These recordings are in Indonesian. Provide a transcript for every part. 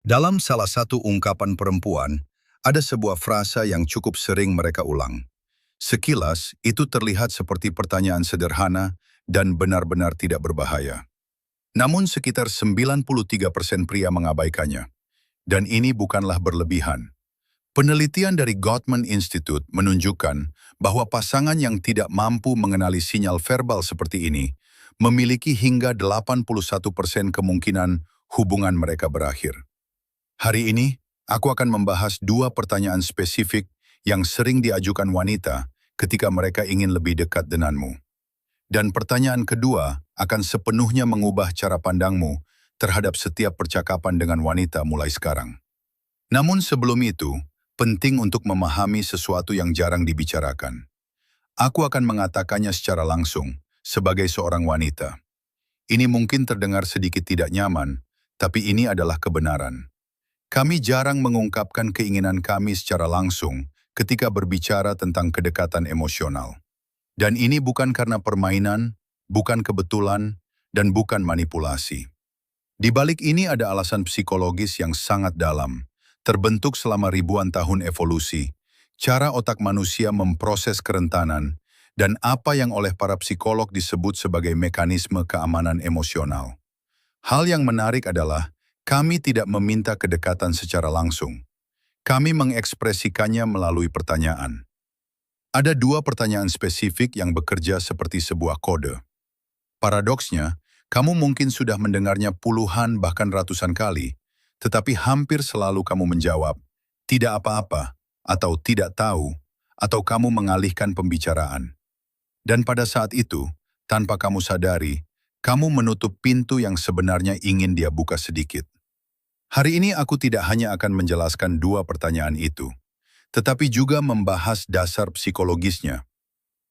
Dalam salah satu ungkapan perempuan, ada sebuah frasa yang cukup sering mereka ulang. Sekilas, itu terlihat seperti pertanyaan sederhana dan benar-benar tidak berbahaya. Namun sekitar 93% pria mengabaikannya. Dan ini bukanlah berlebihan. Penelitian dari Gottman Institute menunjukkan bahwa pasangan yang tidak mampu mengenali sinyal verbal seperti ini memiliki hingga 81% kemungkinan hubungan mereka berakhir. Hari ini, aku akan membahas dua pertanyaan spesifik yang sering diajukan wanita ketika mereka ingin lebih dekat denganmu. Dan pertanyaan kedua akan sepenuhnya mengubah cara pandangmu terhadap setiap percakapan dengan wanita mulai sekarang. Namun sebelum itu, penting untuk memahami sesuatu yang jarang dibicarakan. Aku akan mengatakannya secara langsung, sebagai seorang wanita. Ini mungkin terdengar sedikit tidak nyaman, tapi ini adalah kebenaran. Kami jarang mengungkapkan keinginan kami secara langsung ketika berbicara tentang kedekatan emosional. Dan ini bukan karena permainan, bukan kebetulan, dan bukan manipulasi. Di balik ini ada alasan psikologis yang sangat dalam, terbentuk selama ribuan tahun evolusi, cara otak manusia memproses kerentanan, dan apa yang oleh para psikolog disebut sebagai mekanisme keamanan emosional. Hal yang menarik adalah, kami tidak meminta kedekatan secara langsung. Kami mengekspresikannya melalui pertanyaan. Ada dua pertanyaan spesifik yang bekerja seperti sebuah kode. Paradoksnya, kamu mungkin sudah mendengarnya puluhan bahkan ratusan kali, tetapi hampir selalu kamu menjawab, tidak apa-apa, atau tidak tahu, atau kamu mengalihkan pembicaraan. Dan pada saat itu, tanpa kamu sadari, kamu menutup pintu yang sebenarnya ingin dia buka sedikit. Hari ini aku tidak hanya akan menjelaskan dua pertanyaan itu, tetapi juga membahas dasar psikologisnya.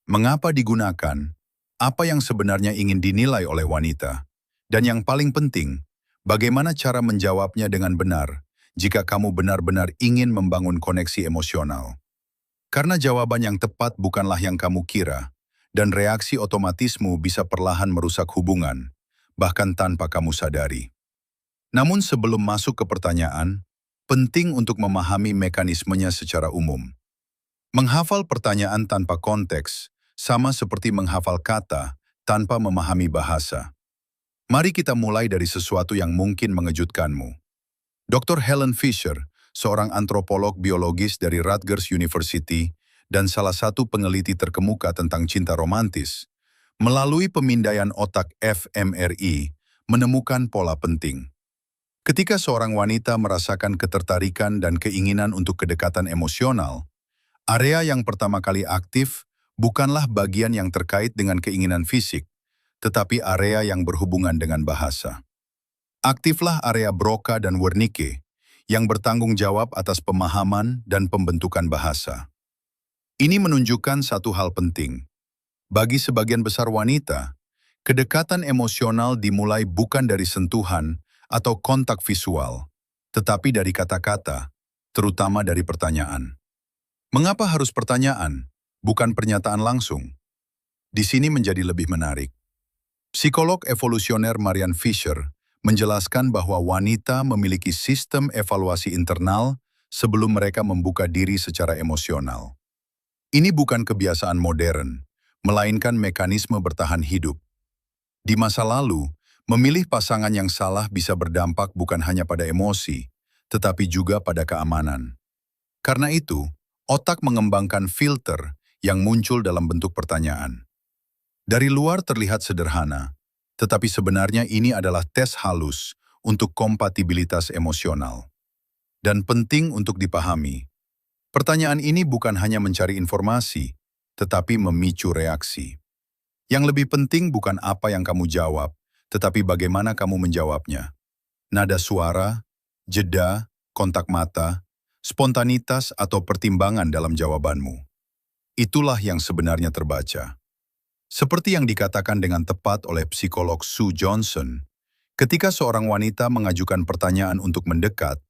Mengapa digunakan, apa yang sebenarnya ingin dinilai oleh wanita, dan yang paling penting, bagaimana cara menjawabnya dengan benar jika kamu benar-benar ingin membangun koneksi emosional. Karena jawaban yang tepat bukanlah yang kamu kira, dan reaksi otomatismu bisa perlahan merusak hubungan, bahkan tanpa kamu sadari. Namun sebelum masuk ke pertanyaan, penting untuk memahami mekanismenya secara umum. Menghafal pertanyaan tanpa konteks, sama seperti menghafal kata tanpa memahami bahasa. Mari kita mulai dari sesuatu yang mungkin mengejutkanmu. Dr. Helen Fisher, seorang antropolog biologis dari Rutgers University dan salah satu peneliti terkemuka tentang cinta romantis, melalui pemindaian otak fMRI, menemukan pola penting. Ketika seorang wanita merasakan ketertarikan dan keinginan untuk kedekatan emosional, area yang pertama kali aktif bukanlah bagian yang terkait dengan keinginan fisik, tetapi area yang berhubungan dengan bahasa. Aktiflah area Broca dan Wernicke, yang bertanggung jawab atas pemahaman dan pembentukan bahasa. Ini menunjukkan satu hal penting. Bagi sebagian besar wanita, kedekatan emosional dimulai bukan dari sentuhan atau kontak visual, tetapi dari kata-kata, terutama dari pertanyaan. Mengapa harus pertanyaan, bukan pernyataan langsung? Di sini menjadi lebih menarik. Psikolog evolusioner Marian Fisher menjelaskan bahwa wanita memiliki sistem evaluasi internal sebelum mereka membuka diri secara emosional. Ini bukan kebiasaan modern, melainkan mekanisme bertahan hidup. Di masa lalu, memilih pasangan yang salah bisa berdampak bukan hanya pada emosi, tetapi juga pada keamanan. Karena itu, otak mengembangkan filter yang muncul dalam bentuk pertanyaan. Dari luar terlihat sederhana, tetapi sebenarnya ini adalah tes halus untuk kompatibilitas emosional. Dan penting untuk dipahami, pertanyaan ini bukan hanya mencari informasi, tetapi memicu reaksi. Yang lebih penting bukan apa yang kamu jawab, tetapi bagaimana kamu menjawabnya. Nada suara, jeda, kontak mata, spontanitas atau pertimbangan dalam jawabanmu. Itulah yang sebenarnya terbaca. Seperti yang dikatakan dengan tepat oleh psikolog Sue Johnson, ketika seorang wanita mengajukan pertanyaan untuk mendekat,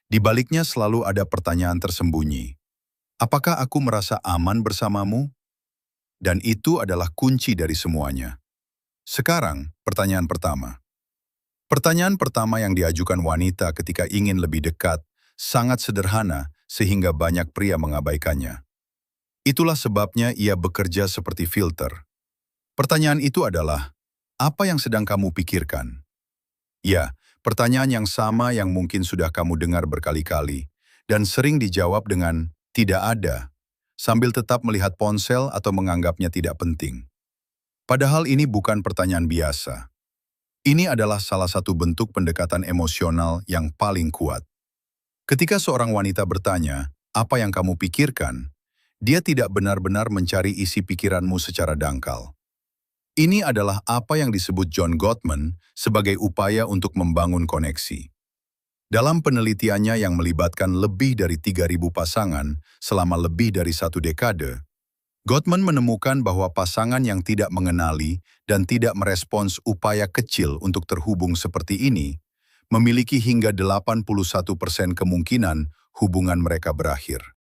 di baliknya selalu ada pertanyaan tersembunyi. Apakah aku merasa aman bersamamu? Dan itu adalah kunci dari semuanya. Sekarang, pertanyaan pertama. Pertanyaan pertama yang diajukan wanita ketika ingin lebih dekat sangat sederhana sehingga banyak pria mengabaikannya. Itulah sebabnya ia bekerja seperti filter. Pertanyaan itu adalah, apa yang sedang kamu pikirkan? Ya, pertanyaan yang sama yang mungkin sudah kamu dengar berkali-kali dan sering dijawab dengan tidak ada, sambil tetap melihat ponsel atau menganggapnya tidak penting. Padahal ini bukan pertanyaan biasa. Ini adalah salah satu bentuk pendekatan emosional yang paling kuat. Ketika seorang wanita bertanya, apa yang kamu pikirkan? Dia tidak benar-benar mencari isi pikiranmu secara dangkal. Ini adalah apa yang disebut John Gottman sebagai upaya untuk membangun koneksi. Dalam penelitiannya yang melibatkan lebih dari 3.000 pasangan selama lebih dari 1 dekade, Gottman menemukan bahwa pasangan yang tidak mengenali dan tidak merespons upaya kecil untuk terhubung seperti ini memiliki hingga 81% kemungkinan hubungan mereka berakhir.